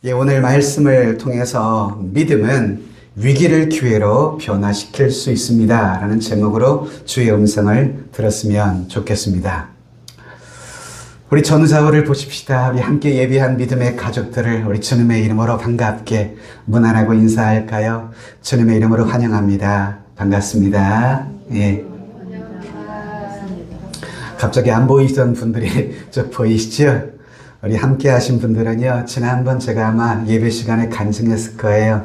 예, 오늘 말씀을 통해서 믿음은 위기를 기회로 변화시킬 수 있습니다. 라는 제목으로 주의 음성을 들었으면 좋겠습니다. 우리 전우자우를 보십시다. 우리 함께 예비한 믿음의 가족들을 우리 주님의 이름으로 반갑게 문안하고 인사할까요? 주님의 이름으로 환영합니다. 반갑습니다. 예. 갑자기 안 보이던 분들이 저 보이시죠? 우리 함께 하신 분들은요, 지난번 제가 아마 예배 시간에 간증했을 거예요.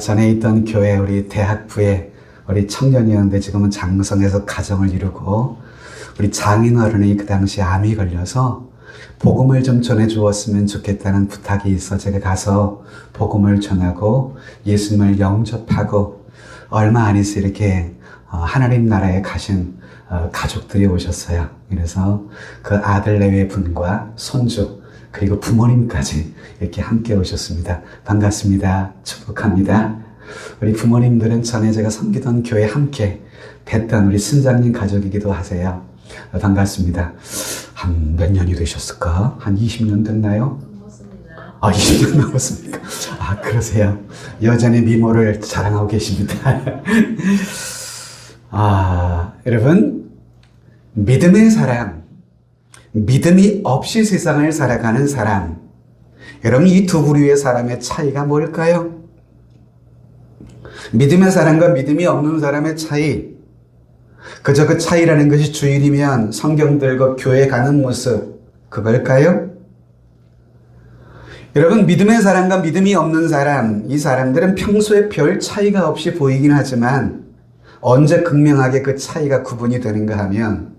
전에 있던 교회 우리 대학부의 우리 청년이었는데 지금은 장성에서 가정을 이루고 우리 장인 어른이 그 당시 암이 걸려서 복음을 좀 전해주었으면 좋겠다는 부탁이 있어 제가 가서 복음을 전하고 예수님을 영접하고 얼마 안 있어 이렇게 하나님 나라에 가신 가족들이 오셨어요. 그래서 그 아들 내외 분과 손주 그리고 부모님까지 이렇게 함께 오셨습니다. 반갑습니다. 축복합니다. 우리 부모님들은 전에 제가 섬기던 교회 함께 뵀던 우리 순장님 가족이기도 하세요. 반갑습니다. 한 몇 년이 되셨을까? 한 20년 됐나요? 넘었습니다. 20년 넘었습니까? 그러세요. 여전히 미모를 자랑하고 계십니다. 여러분, 믿음의 사람, 믿음이 없이 세상을 살아가는 사람, 여러분 이 두 부류의 사람의 차이가 뭘까요? 믿음의 사람과 믿음이 없는 사람의 차이, 그저 그 차이라는 것이 주일이면 성경 들고 교회 가는 모습, 그걸까요? 여러분, 믿음의 사람과 믿음이 없는 사람, 이 사람들은 평소에 별 차이가 없이 보이긴 하지만 언제 극명하게 그 차이가 구분이 되는가 하면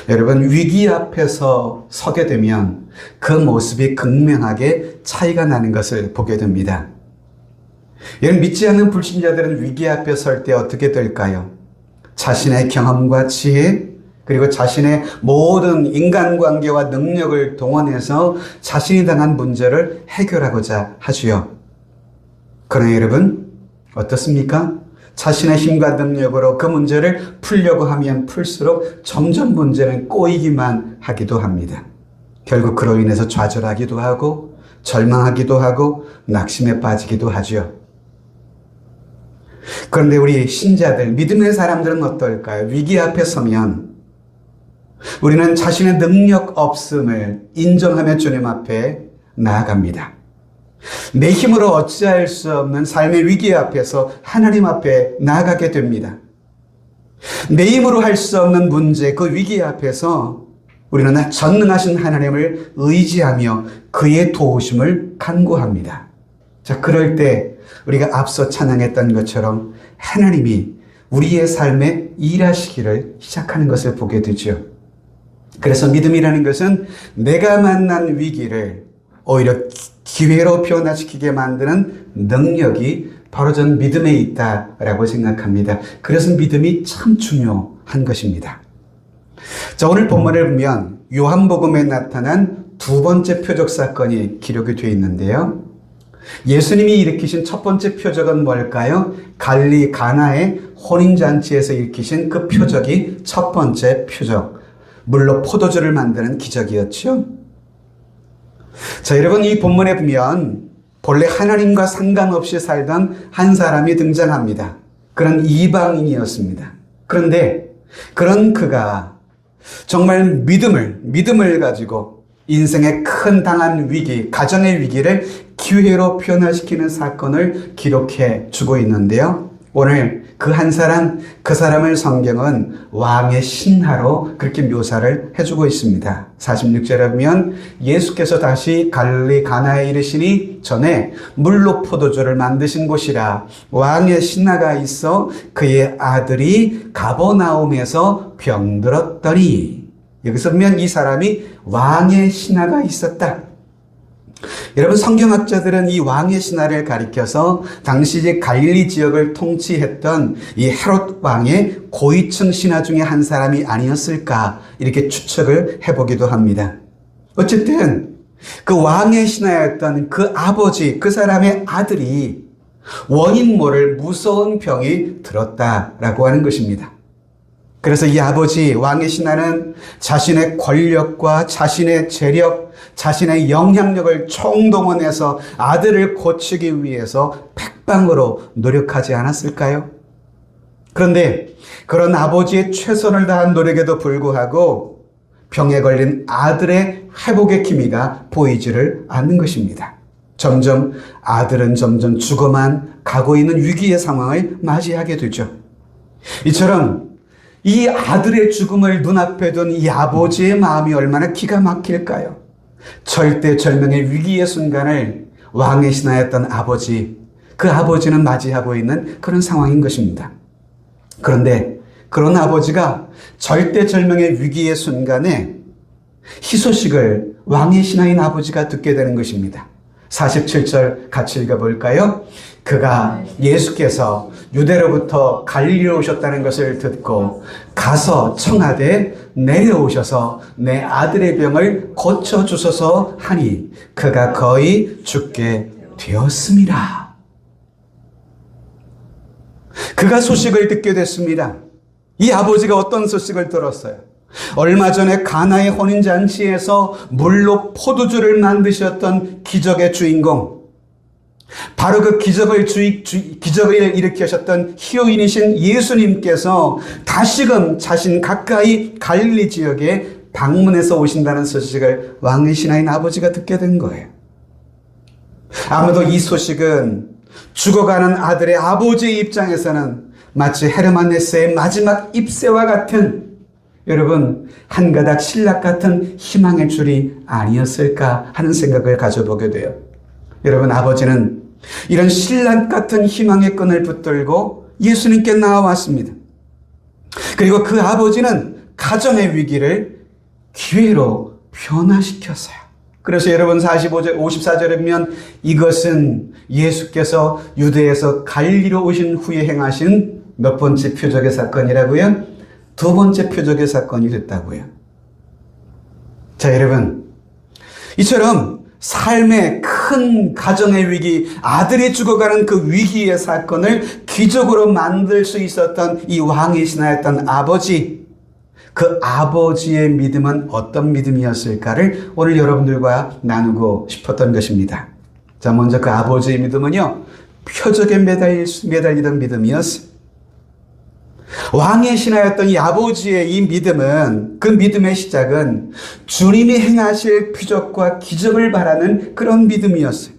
여러분, 위기 앞에서 서게 되면 그 모습이 극명하게 차이가 나는 것을 보게 됩니다. 여러분, 믿지 않는 불신자들은 위기 앞에 설 때 어떻게 될까요? 자신의 경험과 지혜, 그리고 자신의 모든 인간관계와 능력을 동원해서 자신이 당한 문제를 해결하고자 하지요. 그러나 여러분, 어떻습니까? 자신의 힘과 능력으로 그 문제를 풀려고 하면 풀수록 점점 문제는 꼬이기만 하기도 합니다. 결국 그로 인해서 좌절하기도 하고 절망하기도 하고 낙심에 빠지기도 하죠. 그런데 우리 신자들, 믿음의 사람들은 어떨까요? 위기 앞에 서면 우리는 자신의 능력 없음을 인정하며 주님 앞에 나아갑니다. 내 힘으로 어찌할 수 없는 삶의 위기 앞에서 하나님 앞에 나아가게 됩니다. 내 힘으로 할 수 없는 문제, 그 위기 앞에서 우리는 전능하신 하나님을 의지하며 그의 도우심을 간구합니다. 자, 그럴 때 우리가 앞서 찬양했던 것처럼 하나님이 우리의 삶에 일하시기를 시작하는 것을 보게 되죠. 그래서 믿음이라는 것은 내가 만난 위기를 오히려 기회로 변화시키게 만드는 능력이 바로 전 믿음에 있다라고 생각합니다. 그래서 믿음이 참 중요한 것입니다. 자, 오늘 본문을 보면 요한복음에 나타난 두 번째 표적 사건이 기록이 되어 있는데요. 예수님이 일으키신 첫 번째 표적은 뭘까요? 갈릴리 가나의 혼인잔치에서 일으키신 그 표적이 첫 번째 표적. 물로 포도주를 만드는 기적이었죠. 자, 여러분, 이 본문에 보면 본래 하나님과 상관없이 살던 한 사람이 등장합니다. 그런 이방인이었습니다. 그런데 그런 그가 정말 믿음을 가지고 인생의 큰 당한 위기, 가정의 위기를 기회로 변화시키는 사건을 기록해 주고 있는데요. 오늘 그 한 사람, 그 사람을 성경은 왕의 신하로 그렇게 묘사를 해주고 있습니다. 46절에 보면 예수께서 다시 갈릴리 가나에 이르시니 전에 물로 포도주를 만드신 곳이라 왕의 신하가 있어 그의 아들이 가버나움에서 병들었더니, 여기서 보면 이 사람이 왕의 신하가 있었다. 여러분, 성경학자들은 이 왕의 신하를 가리켜서 당시 갈릴리 지역을 통치했던 이 헤롯 왕의 고위층 신하 중에 한 사람이 아니었을까 이렇게 추측을 해보기도 합니다. 어쨌든 그 왕의 신하였던 그 아버지, 그 사람의 아들이 원인 모를 무서운 병이 들었다라고 하는 것입니다. 그래서 이 아버지 왕의 신하는 자신의 권력과 자신의 재력, 자신의 영향력을 총동원해서 아들을 고치기 위해서 백방으로 노력하지 않았을까요? 그런데 그런 아버지의 최선을 다한 노력에도 불구하고 병에 걸린 아들의 회복의 기미가 보이지를 않는 것입니다. 점점 아들은 점점 죽어만 가고 있는 위기의 상황을 맞이하게 되죠. 이처럼 이 아들의 죽음을 눈앞에 둔 이 아버지의 마음이 얼마나 기가 막힐까요? 절대절명의 위기의 순간을 왕의 신하였던 아버지, 그 아버지는 맞이하고 있는 그런 상황인 것입니다. 그런데 그런 아버지가 절대절명의 위기의 순간에 희소식을 왕의 신하인 아버지가 듣게 되는 것입니다. 47절 같이 읽어볼까요? 그가 예수께서 유대로부터 갈릴리로 오셨다는 것을 듣고 가서 청하되 내려오셔서 내 아들의 병을 고쳐주소서 하니 그가 거의 죽게 되었습니다. 그가 소식을 듣게 됐습니다. 이 아버지가 어떤 소식을 들었어요? 얼마 전에 가나의 혼인잔치에서 물로 포도주를 만드셨던 기적의 주인공, 바로 그 기적을 일으키셨던 희요인이신 예수님께서 다시금 자신 가까이 갈릴리 지역에 방문해서 오신다는 소식을 왕의 신하인 아버지가 듣게 된 거예요. 아무도 이 소식은 죽어가는 아들의 아버지의 입장에서는 마치 헤르만 헤세의 마지막 입새와 같은, 여러분, 한 가닥 신락 같은 희망의 줄이 아니었을까 하는 생각을 가져보게 돼요. 여러분, 아버지는 이런 신락 같은 희망의 끈을 붙들고 예수님께 나와왔습니다. 그리고 그 아버지는 가정의 위기를 기회로 변화시켰어요. 그래서 여러분 54절에 보면 이것은 예수께서 유대에서 갈릴리로 오신 후에 행하신 몇 번째 표적의 사건이라고요? 두 번째 표적의 사건이 됐다고요. 자, 여러분, 이처럼 삶의 큰 가정의 위기, 아들이 죽어가는 그 위기의 사건을 기적으로 만들 수 있었던 이 왕의 신하였던 아버지, 그 아버지의 믿음은 어떤 믿음이었을까를 오늘 여러분들과 나누고 싶었던 것입니다. 자, 먼저 그 아버지의 믿음은요, 표적에 매달리던 믿음이었어요. 왕의 신하였던 이 아버지의 이 믿음은, 그 믿음의 시작은 주님이 행하실 표적과 기적을 바라는 그런 믿음이었어요.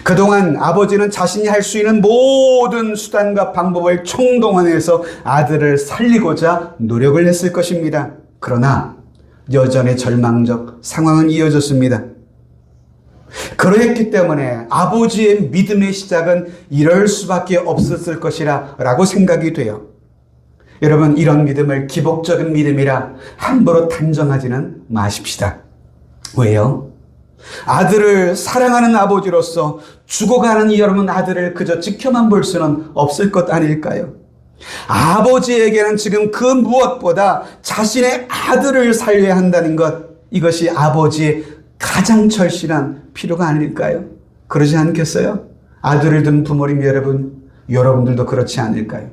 그동안 아버지는 자신이 할 수 있는 모든 수단과 방법을 총동원해서 아들을 살리고자 노력을 했을 것입니다. 그러나 여전히 절망적 상황은 이어졌습니다. 그러했기 때문에 아버지의 믿음의 시작은 이럴 수밖에 없었을 것이라 라고 생각이 돼요. 여러분, 이런 믿음을 기복적인 믿음이라 함부로 단정하지는 마십시다. 왜요? 아들을 사랑하는 아버지로서 죽어가는 이 여러분 아들을 그저 지켜만 볼 수는 없을 것 아닐까요? 아버지에게는 지금 그 무엇보다 자신의 아들을 살려야 한다는 것, 이것이 아버지의 가장 절실한 필요가 아닐까요? 그러지 않겠어요? 아들을 둔 부모님 여러분들도 그렇지 않을까요?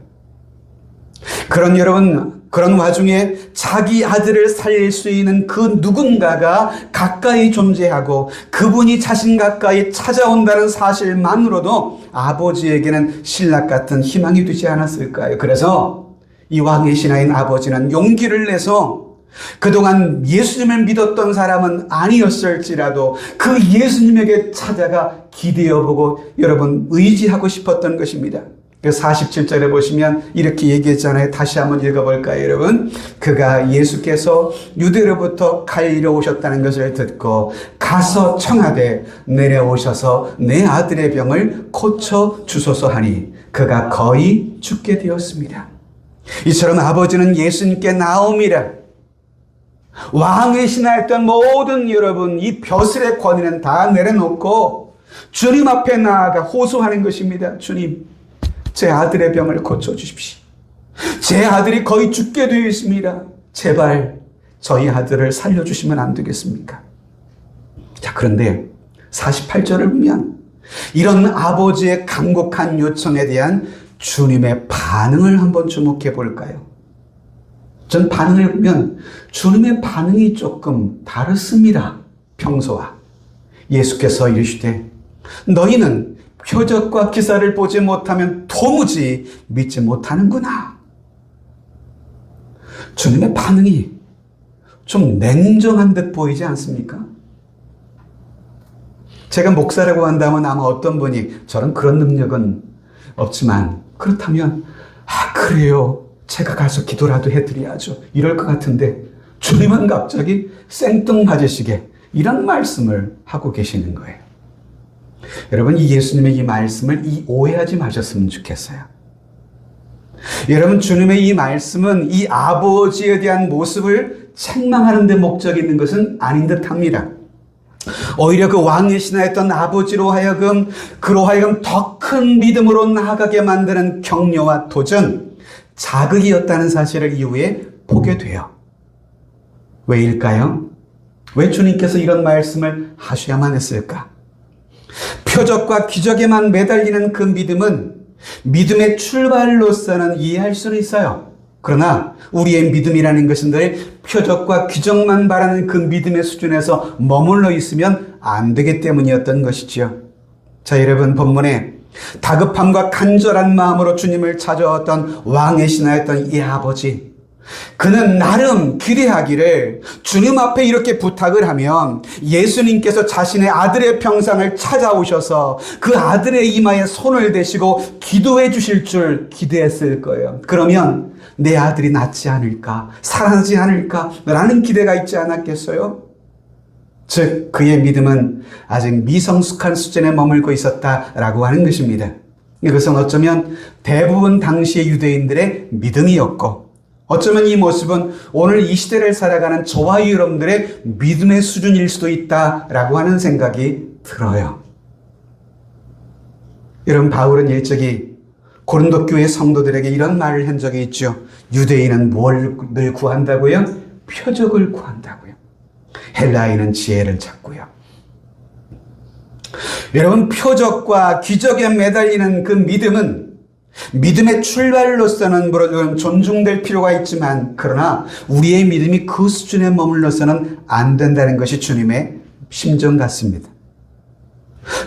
그런 와중에 자기 아들을 살릴 수 있는 그 누군가가 가까이 존재하고 그분이 자신 가까이 찾아온다는 사실만으로도 아버지에게는 신락 같은 희망이 되지 않았을까요? 그래서 이 왕의 신하인 아버지는 용기를 내서 그동안 예수님을 믿었던 사람은 아니었을지라도 그 예수님에게 찾아가 기대어보고 여러분 의지하고 싶었던 것입니다. 47절에 보시면 이렇게 얘기했잖아요. 다시 한번 읽어볼까요, 여러분? 그가 예수께서 유대로부터 갈릴리로 오셨다는 것을 듣고 가서 청하되 내려오셔서 내 아들의 병을 고쳐 주소서 하니 그가 거의 죽게 되었습니다. 이처럼 아버지는 예수님께 나옴이라 왕의 신하였던 모든 여러분 이 벼슬의 권위는 다 내려놓고 주님 앞에 나아가 호소하는 것입니다. 주님, 제 아들의 병을 고쳐주십시오. 제 아들이 거의 죽게 되어 있습니다. 제발 저희 아들을 살려주시면 안 되겠습니까? 자, 그런데 48절을 보면 이런 아버지의 간곡한 요청에 대한 주님의 반응을 한번 주목해 볼까요? 전 반응을 보면 주님의 반응이 조금 다릅니다. 평소와. 예수께서 이르시되 너희는 표적과 기사를 보지 못하면 도무지 믿지 못하는구나. 주님의 반응이 좀 냉정한 듯 보이지 않습니까? 제가 목사라고 한다면 아마 어떤 분이 저는 그런 능력은 없지만 그렇다면 그래요. 제가 가서 기도라도 해드려야죠. 이럴 것 같은데 주님은 갑자기 생뚱맞으시게 이런 말씀을 하고 계시는 거예요. 여러분, 이 예수님의 이 말씀을 오해하지 마셨으면 좋겠어요. 여러분, 주님의 이 말씀은 이 아버지에 대한 모습을 책망하는 데 목적이 있는 것은 아닌 듯합니다. 오히려 그 왕의 신하였던 아버지로 하여금 더 큰 믿음으로 나아가게 만드는 격려와 도전, 자극이었다는 사실을 이후에 보게 돼요. 왜일까요? 왜 주님께서 이런 말씀을 하셔야만 했을까? 표적과 기적에만 매달리는 그 믿음은 믿음의 출발로서는 이해할 수는 있어요. 그러나 우리의 믿음이라는 것은 늘 표적과 기적만 바라는 그 믿음의 수준에서 머물러 있으면 안 되기 때문이었던 것이지요. 자, 여러분, 본문에 다급함과 간절한 마음으로 주님을 찾아왔던 왕의 신하였던 이 아버지, 그는 나름 기대하기를 주님 앞에 이렇게 부탁을 하면 예수님께서 자신의 아들의 병상을 찾아오셔서 그 아들의 이마에 손을 대시고 기도해 주실 줄 기대했을 거예요. 그러면 내 아들이 낫지 않을까, 살아나지 않을까 라는 기대가 있지 않았겠어요? 즉 그의 믿음은 아직 미성숙한 수준에 머물고 있었다라고 하는 것입니다. 이것은 어쩌면 대부분 당시의 유대인들의 믿음이었고, 어쩌면 이 모습은 오늘 이 시대를 살아가는 저와 여러분들의 믿음의 수준일 수도 있다라고 하는 생각이 들어요. 여러분, 바울은 일찍이 고린도 교회 성도들에게 이런 말을 한 적이 있죠. 유대인은 뭘 늘 구한다고요? 표적을 구한다고요. 헬라인은 지혜를 찾고요. 여러분, 표적과 기적에 매달리는 그 믿음은 믿음의 출발로서는 물론 존중될 필요가 있지만, 그러나 우리의 믿음이 그 수준에 머물러서는 안 된다는 것이 주님의 심정 같습니다.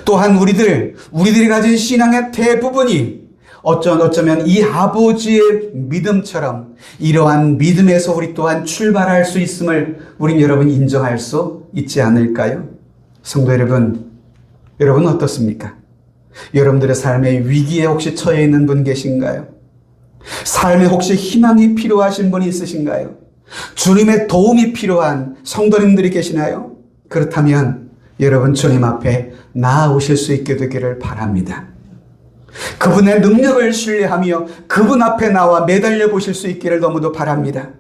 또한 우리들이 가진 신앙의 대부분이 어쩌면 이 아버지의 믿음처럼 이러한 믿음에서 우리 또한 출발할 수 있음을 우린 여러분 인정할 수 있지 않을까요? 성도 여러분 어떻습니까? 여러분들의 삶의 위기에 혹시 처해 있는 분 계신가요? 삶에 혹시 희망이 필요하신 분이 있으신가요? 주님의 도움이 필요한 성도님들이 계시나요? 그렇다면 여러분 주님 앞에 나아오실 수 있게 되기를 바랍니다. 그분의 능력을 신뢰하며 그분 앞에 나와 매달려 보실 수 있기를 너무도 바랍니다.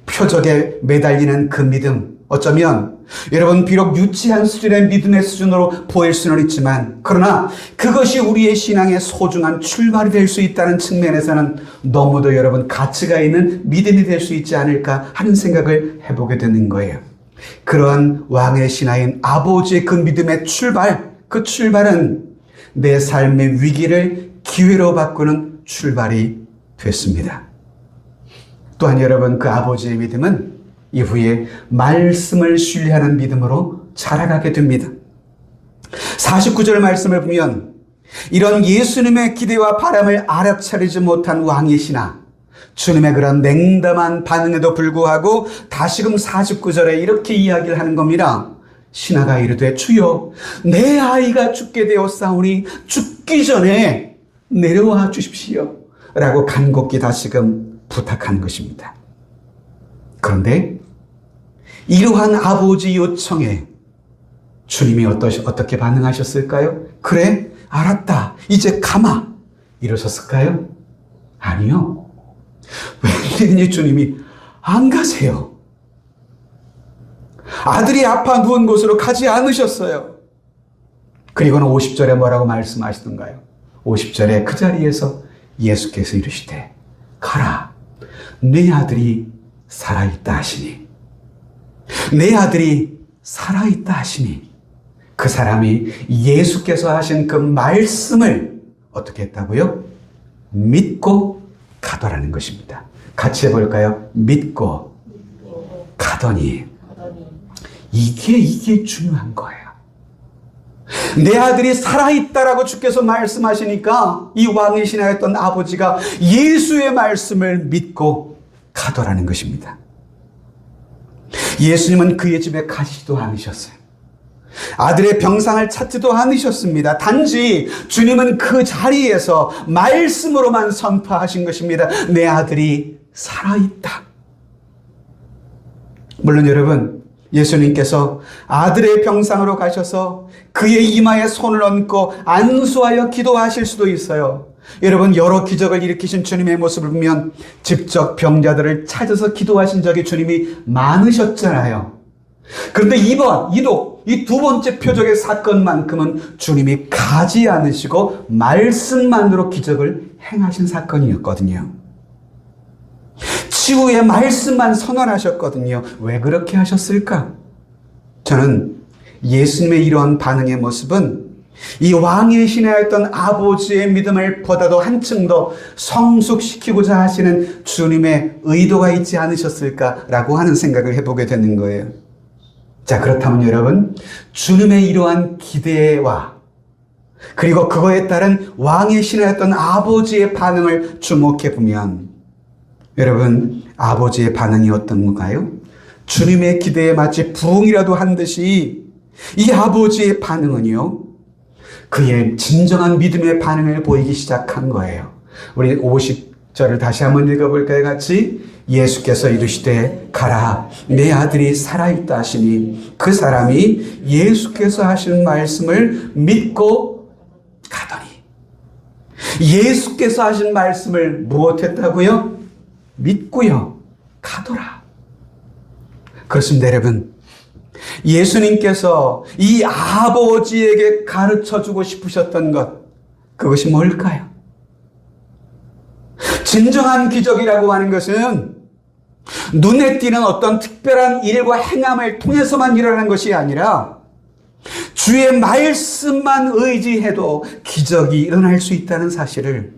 표적에 매달리는 그 믿음, 어쩌면 여러분 비록 유치한 수준의 믿음의 수준으로 보일 수는 있지만, 그러나 그것이 우리의 신앙의 소중한 출발이 될 수 있다는 측면에서는 너무도 여러분 가치가 있는 믿음이 될 수 있지 않을까 하는 생각을 해보게 되는 거예요. 그러한 왕의 신하인 아버지의 그 믿음의 출발, 그 출발은 내 삶의 위기를 기회로 바꾸는 출발이 됐습니다. 또한 여러분, 그 아버지의 믿음은 이후에 말씀을 신뢰하는 믿음으로 자라가게 됩니다. 49절 말씀을 보면 이런 예수님의 기대와 바람을 알아차리지 못한 왕의 신하, 주님의 그런 냉담한 반응에도 불구하고 다시금 49절에 이렇게 이야기를 하는 겁니다. 신하가 이르되 주여, 내 아이가 죽게 되었사오니 죽기 전에 내려와 주십시오 라고 간곡히 다시금 부탁한 것입니다. 그런데 이러한 아버지 요청에 주님이 어떻게 반응하셨을까요? 그래, 알았다, 이제 가마 이러셨을까요? 아니요. 웬일인지 주님이 안 가세요. 아들이 아파 누운 곳으로 가지 않으셨어요. 그리고는 50절에 뭐라고 말씀하시던가요? 50절에 그 자리에서 예수께서 이르시되 가라, 내 아들이 살아있다 하시니, 내 아들이 살아있다 하시니, 그 사람이 예수께서 하신 그 말씀을 어떻게 했다고요? 믿고 가더라는 것입니다. 같이 해볼까요? 믿고 가더니. 이게 중요한 거예요. 내 아들이 살아있다라고 주께서 말씀하시니까 이 왕의 신하였던 아버지가 예수의 말씀을 믿고 가더라는 것입니다. 예수님은 그의 집에 가시지도 않으셨어요. 아들의 병상을 찾지도 않으셨습니다. 단지 주님은 그 자리에서 말씀으로만 선포하신 것입니다. 내 아들이 살아있다. 물론 여러분, 예수님께서 아들의 병상으로 가셔서 그의 이마에 손을 얹고 안수하여 기도하실 수도 있어요. 여러분, 여러 기적을 일으키신 주님의 모습을 보면 직접 병자들을 찾아서 기도하신 적이 주님이 많으셨잖아요. 그런데 이 두 번째 표적의 사건만큼은 주님이 가지 않으시고 말씀만으로 기적을 행하신 사건이었거든요. 치유의 말씀만 선언하셨거든요. 왜 그렇게 하셨을까? 저는 예수님의 이러한 반응의 모습은 이 왕의 신하였던 아버지의 믿음을 보다도 한층 더 성숙시키고자 하시는 주님의 의도가 있지 않으셨을까라고 하는 생각을 해보게 되는 거예요. 자, 그렇다면 여러분, 주님의 이러한 기대와 그리고 그거에 따른 왕의 신하였던 아버지의 반응을 주목해 보면 여러분, 아버지의 반응이 어떤 건가요? 주님의 기대에 마치 부응이라도 한 듯이 이 아버지의 반응은요, 그의 진정한 믿음의 반응을 보이기 시작한 거예요. 우리 50절을 다시 한번 읽어볼까요? 같이. 예수께서 이르시되 가라, 내 아들이 살아있다 하시니 그 사람이 예수께서 하신 말씀을 믿고 가더니. 예수께서 하신 말씀을 무엇했다고요? 믿고요 가더라. 그렇습니다. 여러분, 예수님께서 이 아버지에게 가르쳐주고 싶으셨던 것, 그것이 뭘까요? 진정한 기적이라고 하는 것은 눈에 띄는 어떤 특별한 일과 행함을 통해서만 일어나는 것이 아니라 주의 말씀만 의지해도 기적이 일어날 수 있다는 사실을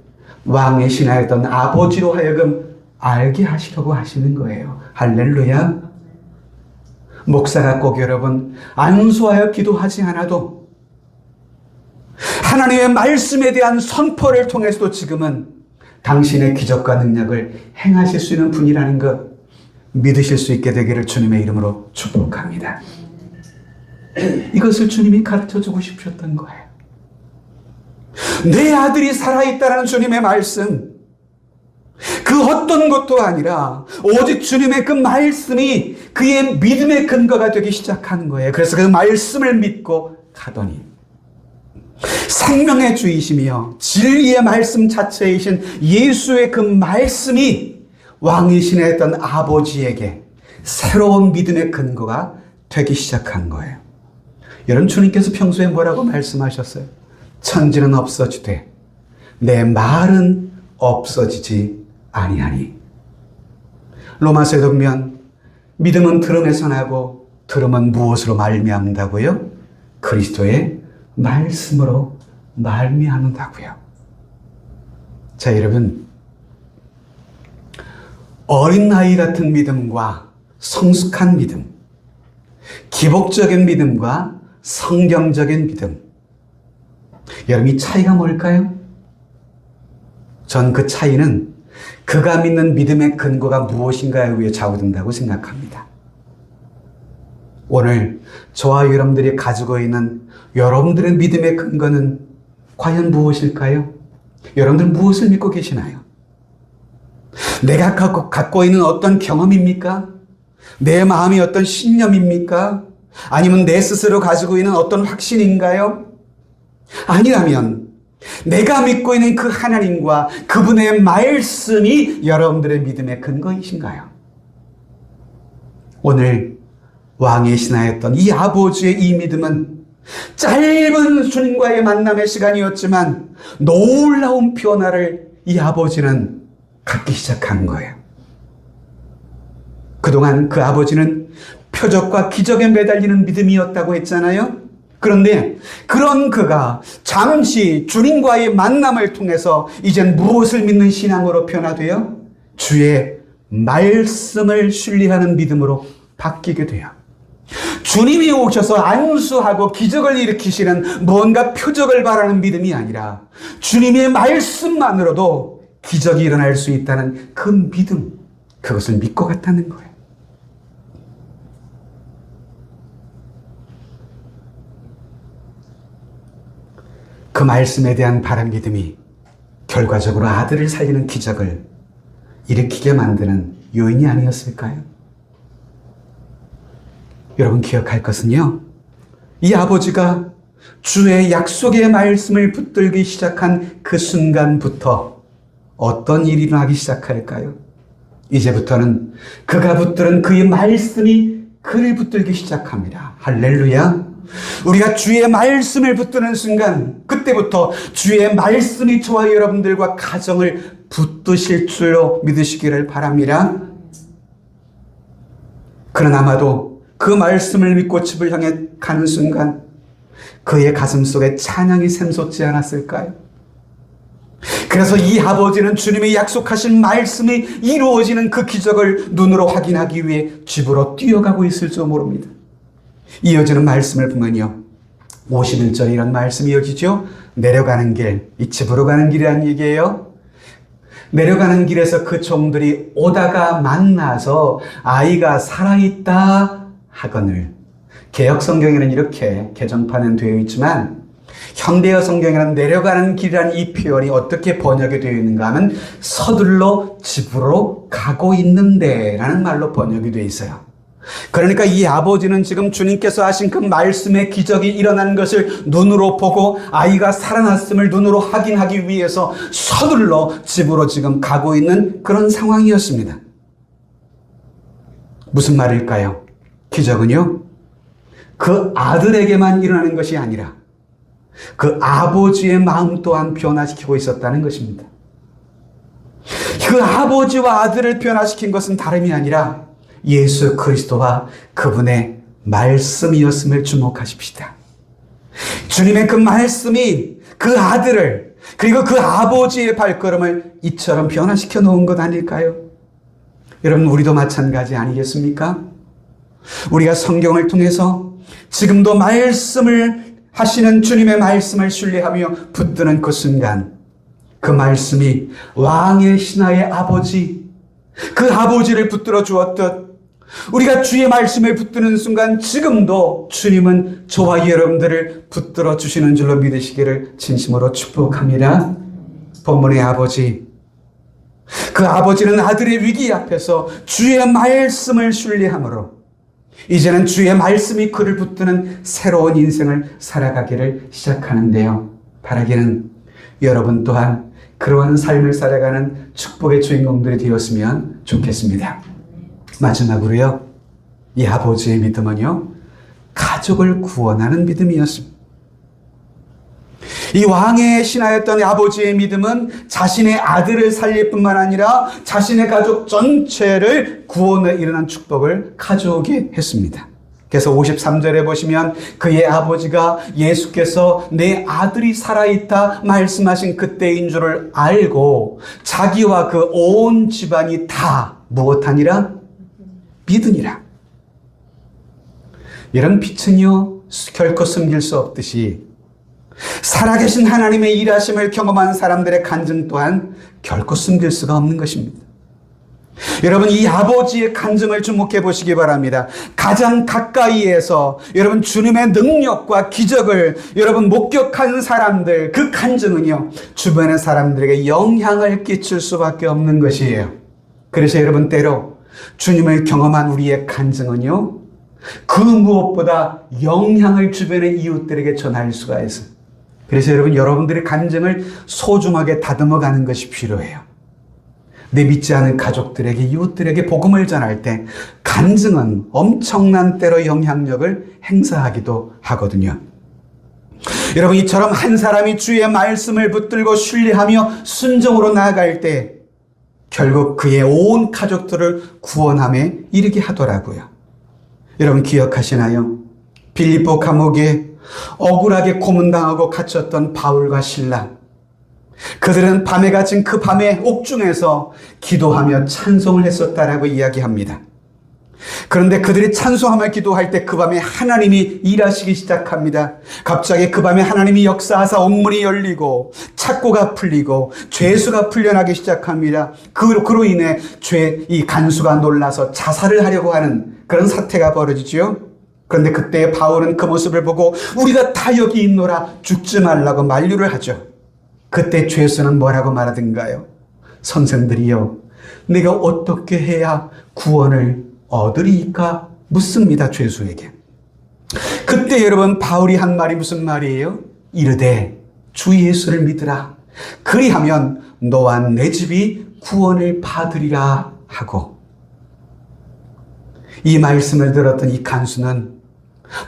왕의 신하였던 아버지로 하여금 알게 하시려고 하시는 거예요. 할렐루야. 목사가 꼭 여러분 안수하여 기도하지 않아도 하나님의 말씀에 대한 선포를 통해서도 지금은 당신의 기적과 능력을 행하실 수 있는 분이라는 것 믿으실 수 있게 되기를 주님의 이름으로 축복합니다. 이것을 주님이 가르쳐주고 싶으셨던 거예요. 내 아들이 살아있다는 주님의 말씀, 그 어떤 것도 아니라 오직 주님의 그 말씀이 그의 믿음의 근거가 되기 시작하는 거예요. 그래서 그 말씀을 믿고 가더니 생명의 주이시며 진리의 말씀 자체이신 예수의 그 말씀이 왕의 신하였던 아버지에게 새로운 믿음의 근거가 되기 시작한 거예요. 여러분, 주님께서 평소에 뭐라고 말씀하셨어요? 천지는 없어지되 내 말은 없어지지 아니하니. 로마서에 보면 믿음은 들음에서 나고 들음은 무엇으로 말미암는다고요? 그리스도의 말씀으로 말미암는다고요. 자, 여러분, 어린 아이 같은 믿음과 성숙한 믿음, 기복적인 믿음과 성경적인 믿음, 여러분, 이 차이가 뭘까요? 전 그 차이는 그가 믿는 믿음의 근거가 무엇인가에 의해 좌우된다고 생각합니다. 오늘 저와 여러분들이 가지고 있는 여러분들의 믿음의 근거는 과연 무엇일까요? 여러분들 무엇을 믿고 계시나요? 내가 갖고 있는 어떤 경험입니까? 내 마음이 어떤 신념입니까? 아니면 내 스스로 가지고 있는 어떤 확신인가요? 아니라면 내가 믿고 있는 그 하나님과 그분의 말씀이 여러분들의 믿음의 근거이신가요? 오늘 왕의 신하였던 이 아버지의 이 믿음은 짧은 주님과의 만남의 시간이었지만 놀라운 변화를 이 아버지는 갖기 시작한 거예요. 그동안 그 아버지는 표적과 기적에 매달리는 믿음이었다고 했잖아요. 그런데 그런 그가 잠시 주님과의 만남을 통해서 이젠 무엇을 믿는 신앙으로 변화되어 주의 말씀을 신뢰하는 믿음으로 바뀌게 돼요. 주님이 오셔서 안수하고 기적을 일으키시는 뭔가 표적을 바라는 믿음이 아니라 주님의 말씀만으로도 기적이 일어날 수 있다는 그 믿음, 그것을 믿고 갔다는 거예요. 그 말씀에 대한 바람 믿음이 결과적으로 아들을 살리는 기적을 일으키게 만드는 요인이 아니었을까요? 여러분 기억할 것은요, 이 아버지가 주의 약속의 말씀을 붙들기 시작한 그 순간부터 어떤 일이 일어나기 시작할까요? 이제부터는 그가 붙들은 그의 말씀이 그를 붙들기 시작합니다. 할렐루야. 우리가 주의 말씀을 붙드는 순간, 그때부터 주의 말씀이 저와 여러분들과 가정을 붙드실 줄로 믿으시기를 바랍니다. 그러나 아마도 그 말씀을 믿고 집을 향해 가는 순간 그의 가슴 속에 찬양이 샘솟지 않았을까요? 그래서 이 아버지는 주님이 약속하신 말씀이 이루어지는 그 기적을 눈으로 확인하기 위해 집으로 뛰어가고 있을지도 모릅니다. 이어지는 말씀을 보면요, 51절에 이런 말씀이 이어지죠. 내려가는 길, 이 집으로 가는 길이라는 얘기예요. 내려가는 길에서 그 종들이 오다가 만나서 아이가 살아있다 하거늘. 개역 성경에는 이렇게 개정판은 되어 있지만 현대어 성경에는 내려가는 길이라는 이 표현이 어떻게 번역이 되어 있는가 하면 서둘러 집으로 가고 있는데 라는 말로 번역이 되어 있어요. 그러니까 이 아버지는 지금 주님께서 하신 그 말씀의 기적이 일어난 것을 눈으로 보고 아이가 살아났음을 눈으로 확인하기 위해서 서둘러 집으로 지금 가고 있는 그런 상황이었습니다. 무슨 말일까요? 기적은요, 그 아들에게만 일어나는 것이 아니라 그 아버지의 마음 또한 변화시키고 있었다는 것입니다. 그 아버지와 아들을 변화시킨 것은 다름이 아니라 예수 그리스도와 그분의 말씀이었음을 주목하십시다. 주님의 그 말씀이 그 아들을 그리고 그 아버지의 발걸음을 이처럼 변화시켜 놓은 것 아닐까요? 여러분, 우리도 마찬가지 아니겠습니까? 우리가 성경을 통해서 지금도 말씀을 하시는 주님의 말씀을 신뢰하며 붙드는 그 순간, 그 말씀이 왕의 신하의 아버지, 그 아버지를 붙들어 주었듯 우리가 주의 말씀을 붙드는 순간 지금도 주님은 저와 여러분들을 붙들어 주시는 줄로 믿으시기를 진심으로 축복합니다. 본문의 아버지, 그 아버지는 아들의 위기 앞에서 주의 말씀을 신뢰함으로 이제는 주의 말씀이 그를 붙드는 새로운 인생을 살아가기를 시작하는데요. 바라기는 여러분 또한 그러한 삶을 살아가는 축복의 주인공들이 되었으면 좋겠습니다. 마지막으로요, 이 아버지의 믿음은요, 가족을 구원하는 믿음이었습니다. 이 왕의 신하였던 아버지의 믿음은 자신의 아들을 살릴 뿐만 아니라 자신의 가족 전체를 구원에 이르는 축복을 가져오게 했습니다. 그래서 53절에 보시면 그의 아버지가 예수께서 내 아들이 살아있다 말씀하신 그때인 줄을 알고 자기와 그 온 집안이 다 무엇하니라? 믿으니라. 이런 빛은요, 결코 숨길 수 없듯이 살아계신 하나님의 일하심을 경험한 사람들의 간증 또한 결코 숨길 수가 없는 것입니다. 여러분, 이 아버지의 간증을 주목해 보시기 바랍니다. 가장 가까이에서 여러분 주님의 능력과 기적을 여러분 목격한 사람들, 그 간증은요, 주변의 사람들에게 영향을 끼칠 수밖에 없는 것이에요. 그래서 여러분, 때로 주님을 경험한 우리의 간증은요, 그 무엇보다 영향을 주변의 이웃들에게 전할 수가 있어요. 그래서 여러분, 여러분들의 간증을 소중하게 다듬어가는 것이 필요해요. 내 믿지 않은 가족들에게, 이웃들에게 복음을 전할 때 간증은 엄청난 때로 영향력을 행사하기도 하거든요. 여러분, 이처럼 한 사람이 주의 말씀을 붙들고 신뢰하며 순종으로 나아갈 때 결국 그의 온 가족들을 구원함에 이르게 하더라고요. 여러분 기억하시나요? 빌립보 감옥에 억울하게 고문당하고 갇혔던 바울과 실라. 그들은 밤에 갇힌 그 밤의 옥중에서 기도하며 찬송을 했었다라고 이야기합니다. 그런데 그들이 찬송하며 기도할 때 그 밤에 하나님이 일하시기 시작합니다. 갑자기 그 밤에 하나님이 역사하사 옥문이 열리고 착고가 풀리고 죄수가 풀려나기 시작합니다. 그로 인해 이 간수가 놀라서 자살을 하려고 하는 그런 사태가 벌어지죠. 그런데 그때 바울은 그 모습을 보고 우리가 다 여기 있노라, 죽지 말라고 만류를 하죠. 그때 죄수는 뭐라고 말하던가요? 선생들이여, 내가 어떻게 해야 구원을 얻으리까 묻습니다. 죄수에게. 그때 여러분 바울이 한 말이 무슨 말이에요? 이르되 주 예수를 믿으라, 그리하면 너와 내 집이 구원을 받으리라 하고, 이 말씀을 들었던 이 간수는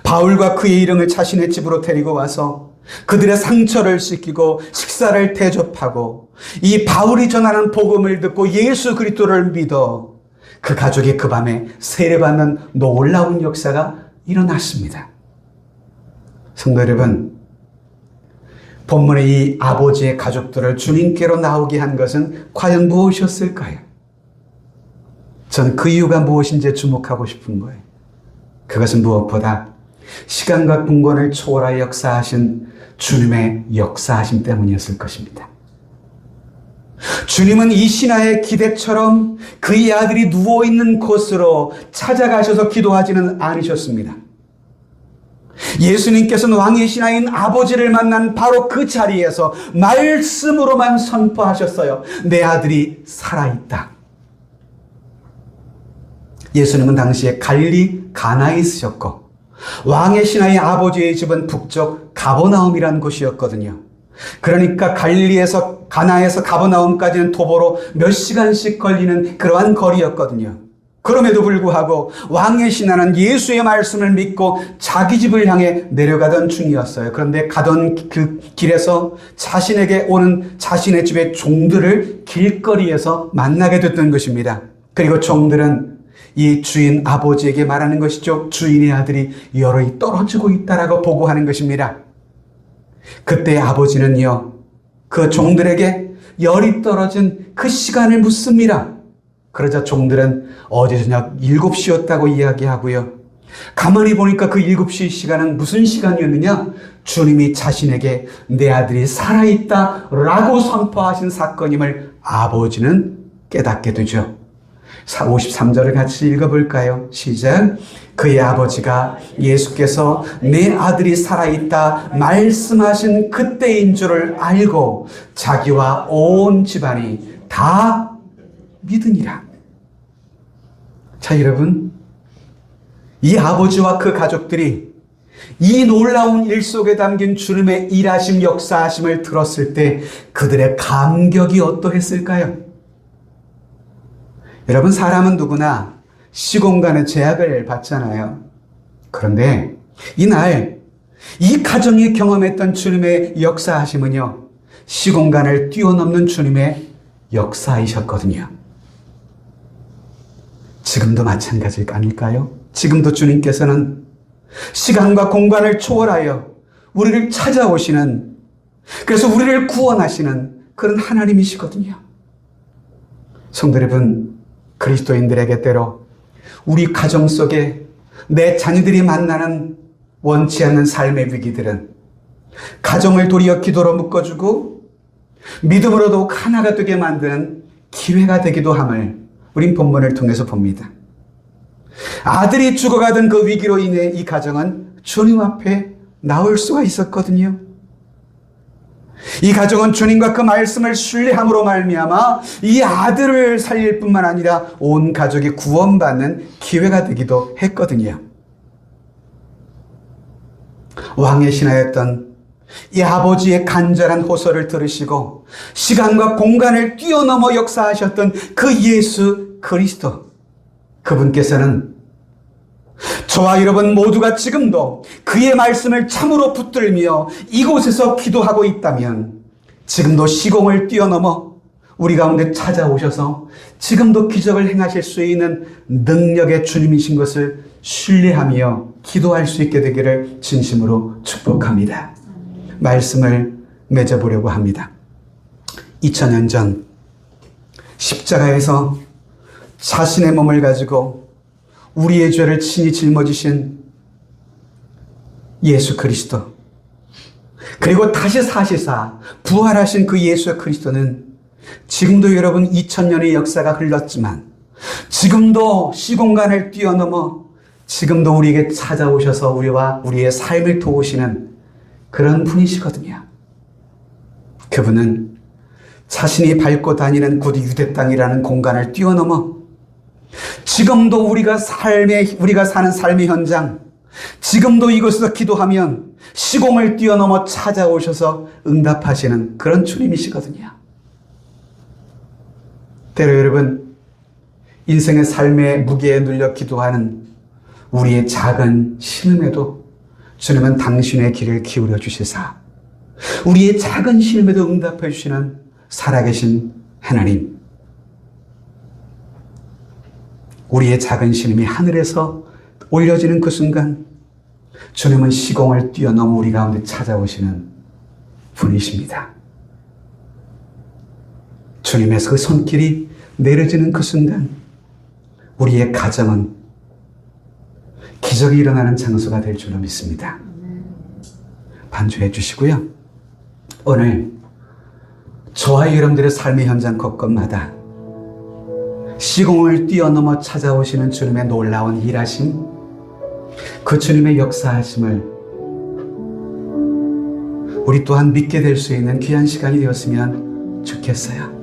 바울과 그의 일행을 자신의 집으로 데리고 와서 그들의 상처를 씻기고 식사를 대접하고 이 바울이 전하는 복음을 듣고 예수 그리스도를 믿어 그 가족이 그 밤에 세례받는 놀라운 역사가 일어났습니다. 성도 여러분, 본문의 이 아버지의 가족들을 주님께로 나오게 한 것은 과연 무엇이었을까요? 저는 그 이유가 무엇인지 주목하고 싶은 거예요. 그것은 무엇보다 시간과 공간을 초월하여 역사하신 주님의 역사하심 때문이었을 것입니다. 주님은 이 신하의 기대처럼 그의 아들이 누워있는 곳으로 찾아가셔서 기도하지는 않으셨습니다. 예수님께서는 왕의 신하인 아버지를 만난 바로 그 자리에서 말씀으로만 선포하셨어요. 내 아들이 살아있다. 예수님은 당시에 갈릴리 가나에 있으셨고 왕의 신하의 아버지의 집은 북쪽 가버나움이라는 곳이었거든요. 그러니까 갈릴리에서 가나에서 가버나움까지는 도보로 몇 시간씩 걸리는 그러한 거리였거든요. 그럼에도 불구하고 왕의 신하는 예수의 말씀을 믿고 자기 집을 향해 내려가던 중이었어요. 그런데 가던 그 길에서 자신에게 오는 자신의 집의 종들을 길거리에서 만나게 됐던 것입니다. 그리고 종들은 이 주인 아버지에게 말하는 것이죠. 주인의 아들이 여로이 떨어지고 있다라고 보고하는 것입니다. 그때 아버지는요, 그 종들에게 열이 떨어진 그 시간을 묻습니다. 그러자 종들은 어제 저녁 7시였다고 이야기하고요. 가만히 보니까 그 7시 시간은 무슨 시간이었느냐? 주님이 자신에게 내 아들이 살아있다 라고 선포하신 사건임을 아버지는 깨닫게 되죠. 53절을 같이 읽어볼까요? 시작. 그의 아버지가 예수께서 내 아들이 살아있다 말씀하신 그때인 줄을 알고 자기와 온 집안이 다 믿으니라. 자, 여러분, 이 아버지와 그 가족들이 이 놀라운 일 속에 담긴 주님의 일하심, 역사하심을 들었을 때 그들의 감격이 어떠했을까요? 여러분, 사람은 누구나 시공간의 제약을 받잖아요. 그런데 이날 이 가정이 경험했던 주님의 역사하심은요, 시공간을 뛰어넘는 주님의 역사이셨거든요. 지금도 마찬가지 아닐까요? 지금도 주님께서는 시간과 공간을 초월하여 우리를 찾아오시는, 그래서 우리를 구원하시는 그런 하나님이시거든요. 성도 여러분, 그리스도인들에게 때로 우리 가정 속에 내 자녀들이 만나는 원치 않는 삶의 위기들은 가정을 도리어 기도로 묶어주고 믿음으로 더욱 하나가 되게 만드는 기회가 되기도 함을 우린 본문을 통해서 봅니다. 아들이 죽어가던 그 위기로 인해 이 가정은 주님 앞에 나올 수가 있었거든요. 이 가정은 주님과 그 말씀을 신뢰함으로 말미암아 이 아들을 살릴 뿐만 아니라 온 가족이 구원받는 기회가 되기도 했거든요. 왕의 신하였던 이 아버지의 간절한 호소를 들으시고 시간과 공간을 뛰어넘어 역사하셨던 그 예수 그리스도, 그분께서는 저와 여러분 모두가 지금도 그의 말씀을 참으로 붙들며 이곳에서 기도하고 있다면 지금도 시공을 뛰어넘어 우리 가운데 찾아오셔서 지금도 기적을 행하실 수 있는 능력의 주님이신 것을 신뢰하며 기도할 수 있게 되기를 진심으로 축복합니다. 말씀을 맺어보려고 합니다. 2000년 전 십자가에서 자신의 몸을 가지고 우리의 죄를 친히 짊어지신 예수 그리스도, 그리고 다시 사시사 부활하신 그 예수 그리스도는 지금도 여러분 2000년의 역사가 흘렀지만 지금도 시공간을 뛰어넘어 지금도 우리에게 찾아오셔서 우리와 우리의 삶을 도우시는 그런 분이시거든요. 그분은 자신이 밟고 다니는 곧 유대 땅이라는 공간을 뛰어넘어 지금도 우리가 사는 삶의 현장, 지금도 이곳에서 기도하면 시공을 뛰어넘어 찾아오셔서 응답하시는 그런 주님이시거든요. 때로 여러분, 인생의 삶의 무게에 눌려 기도하는 우리의 작은 신음에도 주님은 당신의 귀를 기울여 주시사 우리의 작은 신음에도 응답해 주시는 살아계신 하나님, 우리의 작은 신음이 하늘에서 올려지는 그 순간 주님은 시공을 뛰어넘어 우리 가운데 찾아오시는 분이십니다. 주님의 그 손길이 내려지는 그 순간 우리의 가정은 기적이 일어나는 장소가 될 줄로 믿습니다. 반주해 주시고요. 오늘 저와 여러분들의 삶의 현장 곳곳마다 시공을 뛰어넘어 찾아오시는 주님의 놀라운 일하심, 그 주님의 역사하심을 우리 또한 믿게 될 수 있는 귀한 시간이 되었으면 좋겠어요.